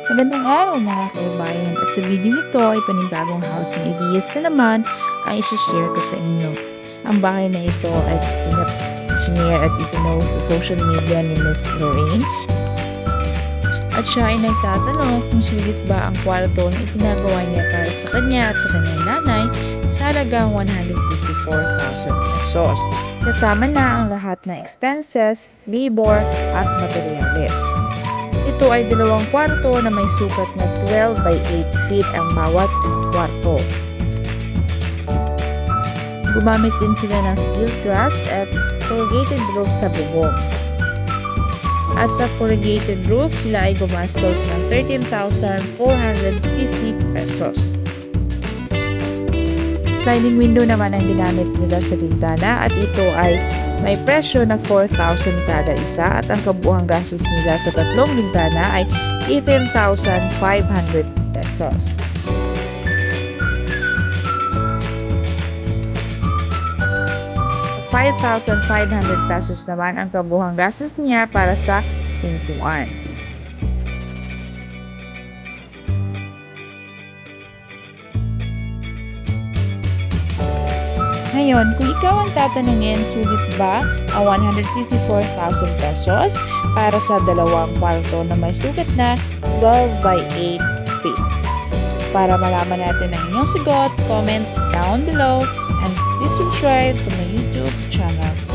Magandang araw mga kababayan, at sa video nito ay panibagong housing ideas na naman ang isi-share ko sa inyo. Ang bahay na ito ay pinag-share at ipinost sa social media ni Miss Lorraine. At siya ay nagtatanong kung sulit ba ang kwarto na itinagawa niya para sa kanya at sa kanyang nanay sa halagang 154,000 pesos. Kasama na ang lahat ng expenses, labor at materials. Ito ay dalawang kwarto na may sukat na 12 by 8 feet ang bawat kwarto. Gumamit din sila ng steel truss at corrugated roof sa bubong. At sa corrugated roof, sila ay gumastos ng 13,450 pesos. Sliding window naman ang ginamit nila sa bintana at ito ay may presyo na 4,000 kada isa at ang kabuuang gastos nila sa tatlong bintana ay 18,500 pesos. ₱5,500 naman ang kabuuang gastos niya para sa pintuan. Ngayon, kung ikaw ang tatanungin, sulit ba ang 154,000 pesos para sa dalawang kwarto na may sukat na 12 by 8 feet? Para malaman natin ang inyong sagot, comment down below and please subscribe to my YouTube channel.